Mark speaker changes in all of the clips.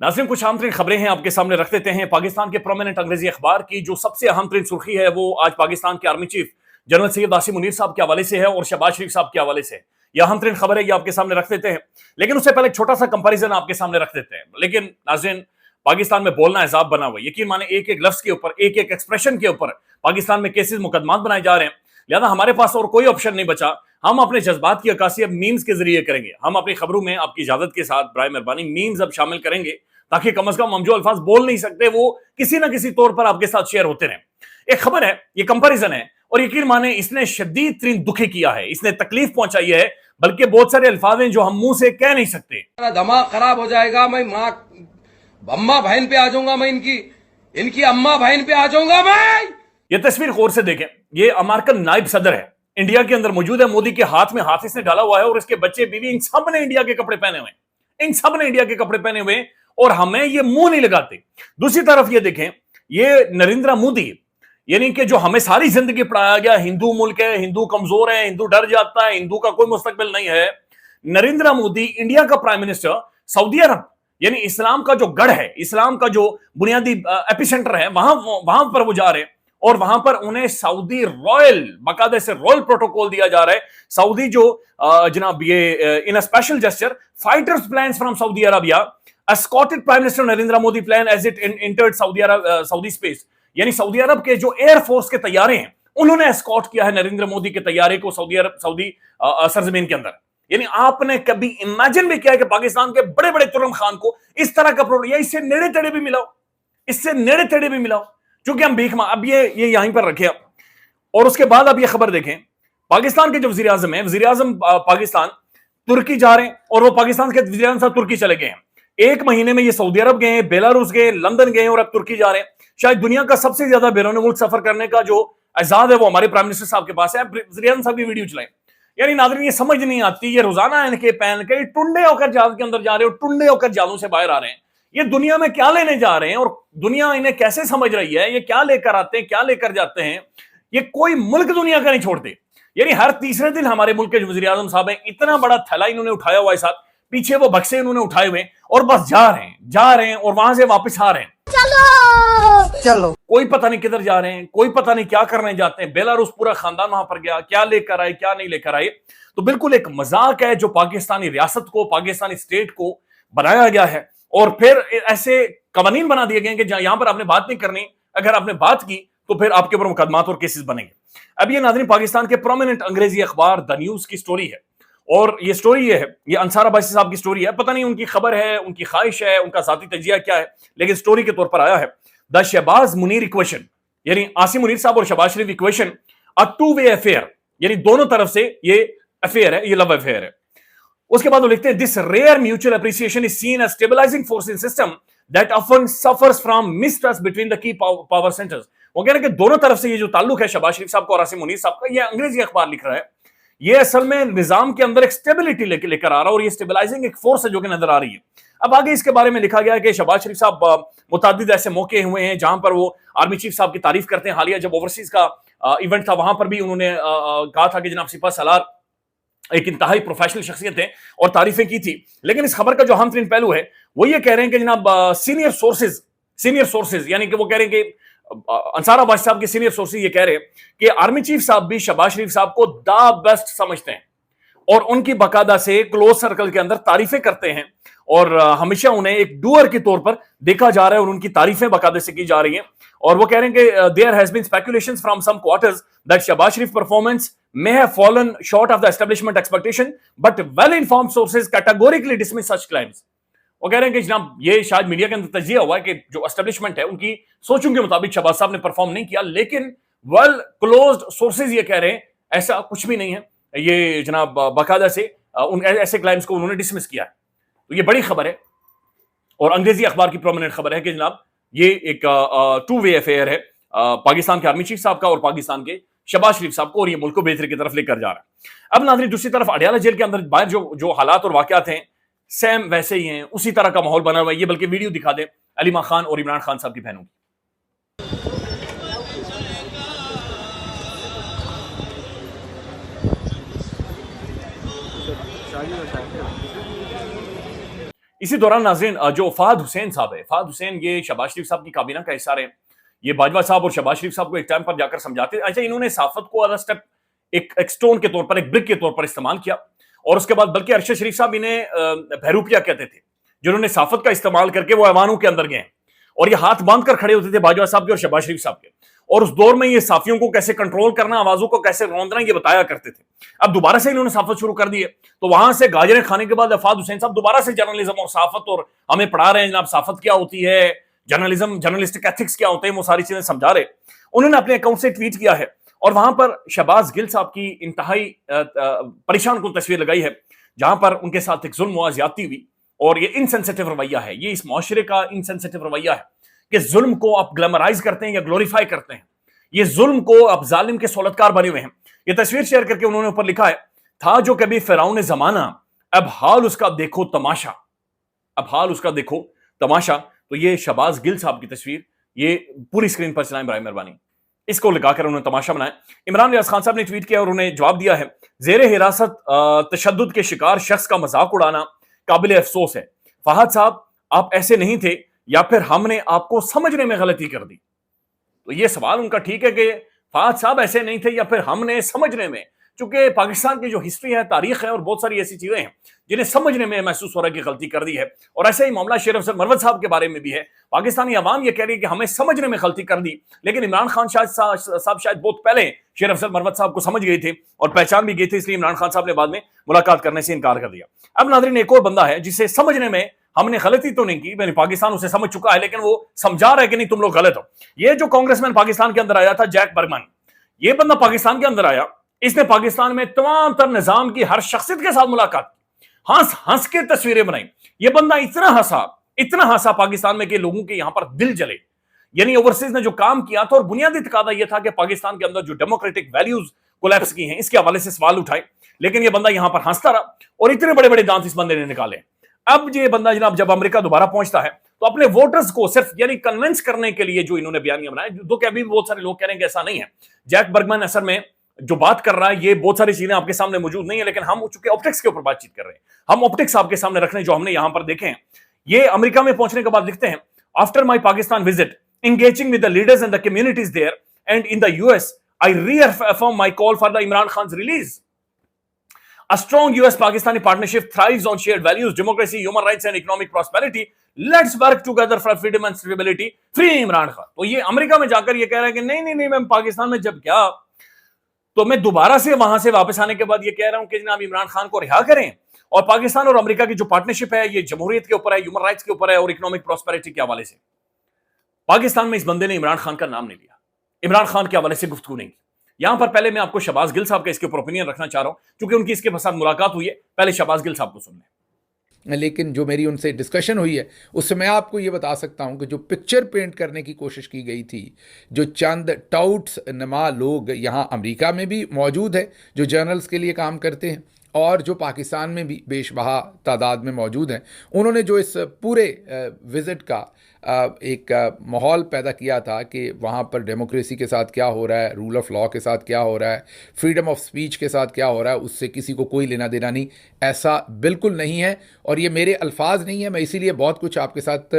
Speaker 1: नाज़रीन, कुछ अहम तरीन खबरें हैं आपके सामने रख देते हैं। पाकिस्तान के प्रोमिनेंट अंग्रेजी अखबार की जो सबसे अहम तरीन सुर्खी है वो आज पाकिस्तान के army chief general Syed Asim Munir साहब के हवाले से है और शहबाज शरीफ साहब के हवाले से। यह अहम तरीन खबर है, ये आपके सामने रख देते हैं। लेकिन उससे पहले एक छोटा सा कंपेरिजन आपके सामने रख देते हैं। लेकिन नाज़रीन, पाकिस्तान में बोलना हिसाब बना हुआ है। यकीन माने एक एक लफ्ज के ऊपर, एक एक एक्सप्रेशन के ऊपर पाकिस्तान में केसेस मुकदमात बनाए जा रहे हैं। लिहाजा हमारे पास और कोई ऑप्शन नहीं बचा। हम अपने जज्बात की अक्कासी अब मीम्स के जरिए करेंगे। हम अपनी खबरों में आपकी इजाजत के साथ बराए मेहरबानी मीम्स अब शामिल करेंगे, ताकि कम से कम हम जो अल्फाज बोल नहीं सकते वो किसी ना किसी तौर पर आपके साथ शेयर होते रहे। एक खबर है, ये कंपैरिजन है, और यकीन माने इसने शदीद तरीन दुखी किया है, इसने तकलीफ पहुंचाई है, बल्कि बहुत सारे अल्फाज हैं जो हम मुंह से कह नहीं सकते।
Speaker 2: दिमाग खराब हो जाएगा, मैं माँ अम्मा बहन पे आ जाऊंगा, मैं इनकी अम्मा बहन पे आ जाऊंगा मैं।
Speaker 1: ये तस्वीर गौर से देखें, ये अमेरिकन नायब सदर है, इंडिया के अंदर मौजूद है। मोदी के हाथ में हाथ इसने डाला हुआ है और इसके बच्चे बीवी इन सब ने इंडिया के कपड़े पहने हुए, इन सब ने इंडिया के कपड़े पहने हुए, और हमें ये मुंह नहीं लगाते। दूसरी तरफ ये देखें, ये नरेंद्र मोदी, यानी कि जो हमें सारी जिंदगी पढ़ाया गया हिंदू मुल्क है, हिंदू कमजोर है, हिंदू डर जाता है, हिंदू का कोई मुस्तकबिल नहीं है। नरेंद्र मोदी इंडिया का प्राइम मिनिस्टर सऊदी अरब, यानी इस्लाम का जो गढ़ है, इस्लाम का जो बुनियादी एपिसेंटर है, वहां पर वो जा रहे हैं और वहां पर उन्हें सऊदी रॉयल, बाकायदे से रॉयल प्रोटोकॉल दिया जा रहा है। सऊदी जो जनाब ये in special gesture fighters planes from Saudi Arabia escorted prime minister Narendra Modi plane as it entered Saudi space, यानी सऊदी अरब के जो एयरफोर्स के तैयारे हैं उन्होंने एस्कॉर्ट किया है नरेंद्र मोदी के तैयारे को सऊदी सरजमीन के अंदर। यानी आपने कभी इमेजिन भी किया है कि पाकिस्तान के बड़े बड़े तुर्रम खान को इस तरह का प्रोडक्ट या इससे नेड़े तेड़े भी मिलाओ, इससे नेड़े तेड़े भी मिलाओ, क्योंकि हम भीख अब ये यहीं पर रखे। और उसके बाद अब ये खबर देखें, पाकिस्तान के जो वजीर आजम है, वजीर आजम पाकिस्तान तुर्की जा रहे हैं और वो पाकिस्तान के वजीर आजम साहब तुर्की चले गए हैं। एक महीने में ये सऊदी अरब गए, बेलारूस गए, लंदन गए और अब तुर्की जा रहे हैं। शायद दुनिया का सबसे ज्यादा बैरून मुल्क सफर करने का जो एजाज है वो हमारे प्राइम मिनिस्टर साहब के पास है। वजीर आजम साहब की वीडियो चलाएं। यानी नाज़रीन, ये समझ नहीं आती, ये रोजाना इनके पहन के टुंडे होकर जहाज के अंदर जा रहे हो, टुंडे होकर जहाजों से बाहर आ रहे हैं। ये दुनिया में क्या लेने जा रहे हैं और दुनिया इन्हें कैसे समझ रही है, ये क्या लेकर आते हैं, क्या लेकर जाते हैं, ये कोई मुल्क दुनिया का नहीं छोड़ते। यानी हर तीसरे दिन हमारे मुल्क के जो वज़ीर आज़म साहब हैं, इतना बड़ा थैला इन्होंने उठाया हुआ है, साथ पीछे वो बक्से इन्होंने उठाए हुए और बस जा रहे हैं और वहां से वापस आ रहे हैं। चलो कोई पता नहीं किधर जा रहे हैं, कोई पता नहीं क्या करने जाते हैं। बेलारूस पूरा खानदान वहां पर गया, क्या लेकर आए क्या नहीं लेकर आए। तो बिल्कुल एक मजाक है जो पाकिस्तानी रियासत को, पाकिस्तानी स्टेट को बनाया गया है और फिर ऐसे कवानीन बना दिए गए कि यहां पर आपने बात नहीं करनी, अगर आपने बात की तो फिर आपके ऊपर मुकदमात और केसेस बनेंगे। अब ये नाज़रीन पाकिस्तान के प्रोमिनेंट अंग्रेजी अखबार द न्यूज की स्टोरी है और ये स्टोरी ये है, ये अंसार अब्बासी साहब की स्टोरी है। पता नहीं उनकी खबर है, उनकी ख्वाहिश है, उनका जाती तजिया क्या है, लेकिन स्टोरी के तौर पर आया है। द शहबाज मुनीर इक्वेशन, यानी आसिम मुनीर साहब और शहबाज शरीफ इक्वेशन, अ टू वे अफेयर, यानी दोनों तरफ से ये अफेयर है, ये लव अफेयर है। उसके बाद वो लिखते हैं, this rare mutual appreciation is seen as stabilising force in system that often suffers from mistrust between the key power centres. वो कह रहे हैं कि दोनों तरफ से ये जो ताल्लुक है शहबाज शरीफ साहब का और आसिम मुनीर साहब का, ये अंग्रेजी अखबार लिख रहा है, ये असल में निजाम के अंदर एक स्टेबिलिटी लेकर आ रहा है और ये स्टेबलाइजिंग एक फोर्स है जो कि नजर आ रही है। अब आगे इसके बारे में लिखा गया है कि शहबाज शरीफ साहब मुतादिद ऐसे मौके हुए हैं जहां पर वो आर्मी चीफ साहब की तारीफ करते हैं। हालिया जब ओवरसीज का इवेंट था वहां पर भी उन्होंने कहा था कि जनाब सिपा सलार एक इंतहाई प्रोफेशनल शख्सियत है और तारीफें की थी। लेकिन इस खबर का जो अहम तरीन पहलू है वो ये कह रहे हैं कि जनाब सीनियर सोर्सेज, यानी कि वो कह रहे हैं कि अंसार अब्बासी साहब के सीनियर सोर्सेज ये कह रहे हैं कि आर्मी चीफ साहब भी शहबाज शरीफ साहब को द बेस्ट समझते हैं और उनकी बाकायदा से क्लोज सर्कल के अंदर तारीफें करते हैं और हमेशा उन्हें एक डूअर के तौर पर देखा जा रहा है और उनकी तारीफें बाकायदे से की जा रही हैं। और वो कह रहे हैं कि there has been speculations from some quarters that Shahbaz Sharif performance may have fallen short of the establishment expectation, but well-informed sources categorically dismiss such claims. वो कह रहे हैं कि जनाब ये शायद मीडिया के अंदर तजिया हुआ है कि जो एस्टेब्लिशमेंट है उनकी सोचों के मुताबिक शहबाज साहब ने परफॉर्म नहीं किया, लेकिन वेल क्लोज्ड सोर्सेज ये कह रहे हैं ऐसा कुछ भी नहीं है। ये जनाब बाकायदा से उन ऐसे क्लाइम्स को उन्होंने डिसमिस किया है। तो ये बड़ी खबर है और अंग्रेजी अखबार की प्रोमिनेंट खबर है कि जनाब ये एक टू वे अफेयर है पाकिस्तान के आर्मी चीफ साहब का और पाकिस्तान के शहबाज शरीफ साहब को, और ये मुल्क को बेहतरी की तरफ लेकर जा रहा है। अब नाज़रीन दूसरी तरफ अडयाला जेल के अंदर बाहर जो हालात और वाकयात हैं सेम वैसे ही हैं, उसी तरह का माहौल बना हुआ है। ये बल्कि वीडियो दिखा दें अलीमा खान और इमरान खान साहब की बहनों की। इसी दौरान नाज़रीन जो फहद हुसैन साहब है, फहद हुसैन ये शहबाज शरीफ साहब की काबीना का हिस्सा रहे। ये बाजवा साहब और शहबाज शरीफ साहब को एक टाइम पर जाकर समझाते, अच्छा इन्होंने साफत को एज स्टेप एक स्टोन के तौर पर, एक ब्रिक के तौर पर इस्तेमाल किया। और उसके बाद बल्कि अरशद शरीफ साहब इन्हें बहरूपिया कहते थे, जिन्होंने साफत का इस्तेमाल करके वो ऐवानों के अंदर गए और ये हाथ बांध कर खड़े होते थे बाजवा साहब के और शहबाज शरीफ साहब के। और उस दौर में ये साफियों को कैसे कंट्रोल करना, आवाजों को कैसे रौंदना, ये बताया करते थे। अब दोबारा से इन्होंने साफत शुरू कर दी है, तो वहां से गाजरें खाने के बाद फहद हुसैन साहब दोबारा से जर्नलिज्म और साफत और हमें पढ़ा रहे हैं जनाब, साफत क्या होती है, जर्नलिज्म, जर्नलिस्टिक एथिक्स क्या होते हैं, वो सारी चीजें समझा रहे। उन्होंने अपने अकाउंट से ट्वीट किया है और वहां पर शहबाज गिल साहब की इंतहाई परेशान कुन तस्वीर लगाई है, जहां पर उनके साथ एक जुल्म व ज्यादती हुई। और ये इनसेंसिटिव रवैया है, ये इस मुआशरे का इनसेंसिटिव रवैया है कि जुल्म को आप ग्लैमराइज करते हैं या ग्लोरीफाई करते हैं। ये जुल्म को आप जालिम के सौलतकार बने हुए हैं। ये तस्वीर शेयर करके उन्होंने ऊपर लिखा है, था जो कभी फिरौन जमाना, अब हाल उसका देखो तमाशा, अब हाल उसका देखो तमाशा। तो ये शहबाज गिल साहब की तस्वीर, ये पूरी स्क्रीन पर चलाएं बराए मेहरबानी, इसको लगाकर उन्होंने तमाशा बनाया। इमरान रियाज खान साहब ने ट्वीट किया और उन्हें जवाब दिया है, जेरे हिरासत तशद्दुद के शिकार शख्स का मजाक उड़ाना काबिल अफसोस है। फहद साहब आप ऐसे नहीं थे या फिर हमने आपको समझने में गलती कर दी। तो ये सवाल उनका ठीक है कि फहद साहब ऐसे नहीं थे या फिर हमने समझने में, चूंकि पाकिस्तान की जो हिस्ट्री है, तारीख है और बहुत सारी ऐसी चीजें हैं जिन्हें समझने में महसूस हो रहा है कि गलती कर दी है। और ऐसे ही मामला शेर अफजल मरवत साहब के बारे में भी है। पाकिस्तानी अवाम ये कह रही है कि हमें समझने में गलती कर दी, लेकिन इमरान खान साहब शायद बहुत पहले शेर अफजल मरवत साहब को समझ गए थे और पहचान भी गए थे, इसलिए इमरान खान साहब ने बाद में मुलाकात करने से इनकार कर दिया। अब नाज़रीन एक और बंदा है जिसे समझने में हमने गलती तो नहीं की, मैंने पाकिस्तान उसे समझ चुका है, लेकिन वो समझा रहा है कि नहीं तुम लोग गलत हो। ये जो कांग्रेसमैन पाकिस्तान के अंदर आया था, जैक बर्गमैन, ये बंदा पाकिस्तान के अंदर आया, इसने पाकिस्तान में तमाम तर निजाम की हर शख्सियत के साथ मुलाकात की, हंस हंस के तस्वीरें बनाई। ये बंदा इतना हंसा पाकिस्तान में कि लोगों के यहां पर दिल जले। यानी ओवरसीज ने जो काम किया था, और बुनियादी तकादा यह था कि पाकिस्तान के अंदर जो डेमोक्रेटिक वैल्यूज कोलैप्स की हैं, इसके हवाले से सवाल उठाए, लेकिन यह बंदा यहां पर हंसता रहा और इतने बड़े बड़े दांत इस बंदे ने निकाले। अब ये बंदा जनाब जब अमेरिका दोबारा पहुंचता है तो अपने वोटर्स को सिर्फ यानी कन्विंस करने के लिए जो इन्होंने बयानियां बनाए, जो कि अभी बहुत सारे लोग कह रहे हैं कि ऐसा नहीं है। जैक बर्गमैन असल में जो बात कर रहा है, ये बहुत सारी चीजें आपके सामने मौजूद नहीं है, लेकिन हम चूंकि ऑप्टिक्स के ऊपर बातचीत कर रहे हैं, हम ऑप्टिक्स आपके सामने रख रहे हैं जो हमने यहां पर देखे हैं। ये अमेरिका में पहुंचने के बाद लिखते हैं, after my Pakistan visit engaging with the leaders and the communities there and in the US, I reaffirm my call for the Imran Khan's release. A strong US-Pakistani partnership thrives on shared values, democracy, human rights and economic prosperity. Let's work together for freedom and stability. Free Imran Khan. तो ये America में जाकर ये कह रहा है कि नहीं मैं पाकिस्तान में जब गया तो मैं दोबारा से वहां से वापस आने के बाद ये कह रहा हूं कि जनाब इमरान खान को रिहा करें। और पाकिस्तान और अमेरिका की जो पार्टनरशिप है, ये जमहूरियत के ऊपर है, ह्यूमन राइट्स के ऊपर है और इकोनॉमिक प्रॉस्पेरिटी के हवाले से। पाकिस्तान में इस बंदे ने इमरान खान का नाम नहीं लिया, इमरान खान के हवाले से गुफ्तगू नहीं की। यहां पर पहले मैं आपको शहबाज गिल साहब का इसके ऊपर ओपिनियन रखना चाह रहा हूं, क्योंकि उनकी इसके साथ मुलाकात हुई है। पहले शहबाज गिल साहब को सुन लें।
Speaker 3: लेकिन जो मेरी उनसे डिस्कशन हुई है उससे मैं आपको ये बता सकता हूँ कि जो पिक्चर पेंट करने की कोशिश की गई थी, जो चंद टाउट्स नमा लोग यहाँ अमेरिका में भी मौजूद है जो जर्नल्स के लिए काम करते हैं और जो पाकिस्तान में भी बेशबहा तादाद में मौजूद हैं, उन्होंने जो इस पूरे विज़िट का एक माहौल पैदा किया था कि वहाँ पर डेमोक्रेसी के साथ क्या हो रहा है, रूल ऑफ लॉ के साथ क्या हो रहा है, फ्रीडम ऑफ स्पीच के साथ क्या हो रहा है, उससे किसी को कोई लेना देना नहीं, ऐसा बिल्कुल नहीं है। और ये मेरे अल्फाज नहीं है, मैं इसीलिए बहुत कुछ आपके साथ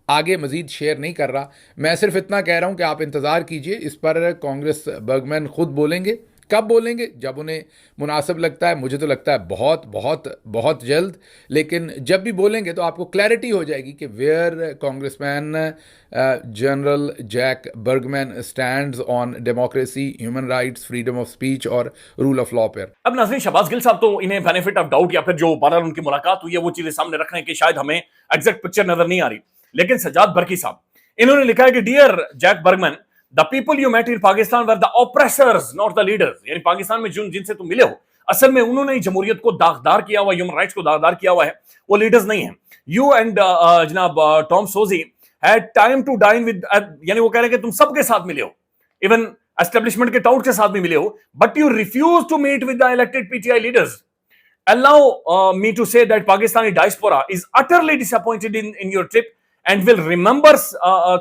Speaker 3: आगे मज़ीद शेयर नहीं कर रहा। मैं सिर्फ इतना कह रहा हूँ कि आप इंतज़ार कीजिए, इस पर कांग्रेस बर्गमैन ख़ुद बोलेंगे। कब बोलेंगे? जब उन्हें मुनासिब लगता है। मुझे तो लगता है बहुत बहुत बहुत जल्द, लेकिन जब भी बोलेंगे तो आपको क्लैरिटी हो जाएगी कि where congressman general Jack Bergman stands on democracy, human rights, freedom of speech और रूल ऑफ लॉ पर।
Speaker 1: अब नाज़रीन शहबाज गिल साहब तो इन्हें बेनिफिट ऑफ डाउट या फिर जो बहरहाल उनकी मुलाकात हुई है वो चीजें सामने रख रहे हैं कि शायद हमें एग्जैक्ट पिक्चर नजर नहीं आ रही, लेकिन सज्जाद बरकी साहब इन्होंने लिखा है कि dear Jack Bergman, The people you met in Pakistan were the oppressors, not the leaders. यानी पाकिस्तान में जिनसे तुम मिले हो, असल में उन्होंने जमहूरियत को दागदार किया हुआ, ह्यूमन राइट्स को दागदार किया हुआ है, वो लीडर्स नहीं है। You and जनाब Tom sooji had time to dine with, यानी वो कह रहे हैं कि तुम सबके साथ मिले हो, इवन एस्टेब्लिशमेंट के टाउट के साथ भी मिले हो, but you refuse to meet with the elected PTI leaders. Allow me to say that Pakistani diaspora is utterly disappointed in your trip and will remember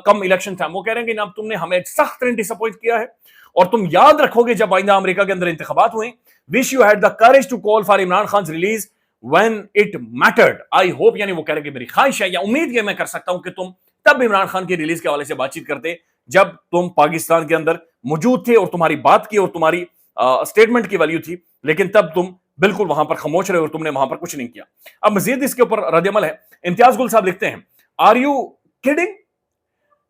Speaker 1: come election time. वो कह रहे हैं कि ना तुमने हमें सख्त डिसअपॉइंट किया है और तुम याद रखोगे जब आइंदा अमेरिका के अंदर इंतखाबात हुए। Wish you had the courage to call for Imran Khan's release when it mattered. I hope, यानी वो कह रहे कि मेरी ख्वाहिश है या उम्मीद ये मैं कर सकता हूं कि तुम तब इमरान खान की रिलीज के हवाले से बातचीत करते जब तुम पाकिस्तान के अंदर मौजूद थे और तुम्हारी बात की और तुम्हारी स्टेटमेंट की वैल्यू थी, लेकिन तब तुम बिल्कुल वहां पर खामोश रहे और तुमने वहां पर कुछ नहीं किया। अब मजीद इसके ऊपर रद्दअमल है। इम्तियाज गुल साहब लिखते हैं, आर यू किडिंग,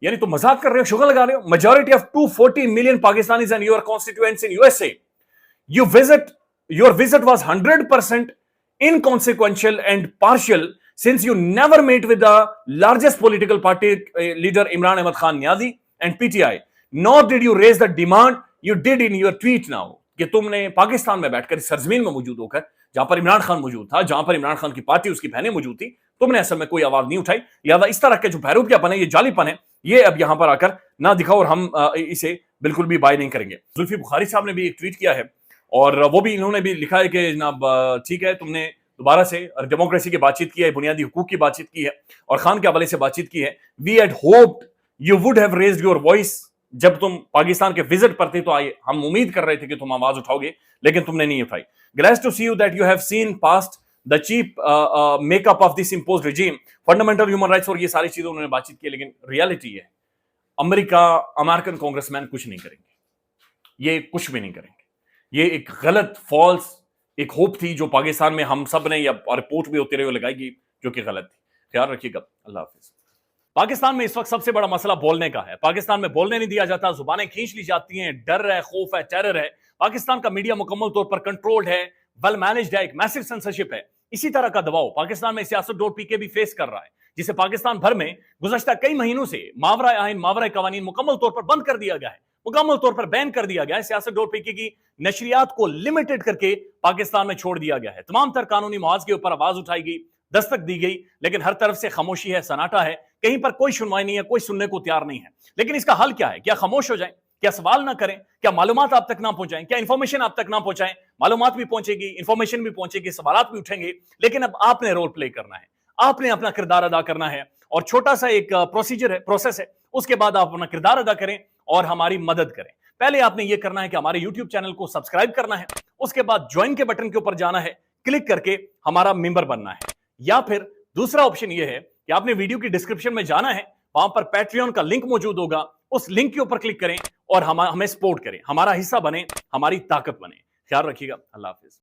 Speaker 1: यानी तुम मजाक कर रहे हो, शुगर लगा रहे हो। Majority of 240 million Pakistanis and your constituents in USA, your visit was 100% inconsequential and partial, since you never met with the largest political party leader Imran Ahmad Khan Niazi and PTI, nor did you raise the demand you did in your tweet now, कि तुमने पाकिस्तान में बैठकर सरजमीन में मौजूद होकर, जहां पर इमरान खान मौजूद था, जहां पर इमरान खान की पार्टी उसकी बहनें मौजूद थी, तुमने असल में कोई आवाज नहीं उठाई। लिहाजा इस तरह के जो भैरूपियापन है, ये जालीपन है, ये अब यहां पर आकर ना दिखाओ और हम इसे बिल्कुल भी बाय नहीं करेंगे। जुल्फी बुखारी साहब ने भी एक ट्वीट किया है और वो भी इन्होंने भी लिखा है कि जनाब ठीक है, तुमने दोबारा से डेमोक्रेसी की बातचीत की है, बुनियादी हुकूक की बातचीत की है और खान के हवाले से बातचीत की है। We had hoped you would have raised your voice, जब तुम पाकिस्तान के विजिट पर थे तो आए, हम उम्मीद कर रहे थे कि तुम आवाज उठाओगे, लेकिन तुमने नहीं उठाई। Glad to see you that you have seen past the cheap makeup of this imposed regime, fundamental human rights और ये सारी चीजें उन्होंने बातचीत की, लेकिन रियलिटी है अमेरिकन कांग्रेसमैन कुछ नहीं करेंगे, ये कुछ भी नहीं करेंगे। ये एक गलत फॉल्स एक होप थी जो पाकिस्तान में हम सब ने या रिपोर्ट भी होते रहे लगाई, जो कि गलत थी। ख्याल रखिएगा, अल्लाह हाफिज। पाकिस्तान में इस वक्त सबसे बड़ा मसला बोलने का है। पाकिस्तान में बोलने नहीं दिया जाता, जुबानें खींच ली जाती हैं, डर है, खौफ है, टेरर है। पाकिस्तान का मीडिया मुकम्मल तौर पर कंट्रोल्ड है, वेल मैनेज्ड है, एक मैसिव सेंसरशिप है। इसी तरह का दबाव पाकिस्तान में सियासत.pk भी फेस कर रहा है, जिसे पाकिस्तान भर में गुज़श्ता कई महीनों से मावरा आइन, मावरा कवानीन मुकम्मल तौर पर बंद कर दिया गया है, मुकम्मल तौर पर बैन कर दिया गया है। सियासत.pk की नशरियात को लिमिटेड करके पाकिस्तान में छोड़ दिया गया है। तमाम तर कानूनी मुआवजे के ऊपर आवाज उठाई गई, दस्तक दी गई, लेकिन हर तरफ से खामोशी है, सन्नाटा है, कहीं पर कोई सुनवाई नहीं है, कोई सुनने को तैयार नहीं है। लेकिन इसका हल क्या है? क्या खामोश हो जाएं? क्या सवाल ना करें? क्या मालूमात आप तक ना पहुंचाएं? क्या इंफॉर्मेशन आप तक ना पहुंचाएं? मालूमात भी पहुंचेगी, इंफॉर्मेशन भी पहुंचेगी, सवालात भी उठेंगे, लेकिन अब आपने रोल प्ले करना है, आपने अपना किरदार अदा करना है। और छोटा सा एक प्रोसीजर है, प्रोसेस है, उसके बाद आप अपना किरदार अदा करें और हमारी मदद करें। पहले आपने यह करना है कि हमारे YouTube चैनल को सब्सक्राइब करना है, उसके बाद ज्वाइन के बटन के ऊपर जाना है, क्लिक करके हमारा मेंबर बनना है। या फिर दूसरा ऑप्शन यह है कि आपने वीडियो की डिस्क्रिप्शन में जाना है, वहां पर पैट्रियन का लिंक मौजूद होगा, उस लिंक के ऊपर क्लिक करें और हमें सपोर्ट करें, हमारा हिस्सा बने, हमारी ताकत बने। ख्याल रखिएगा, अल्लाह हाफिज।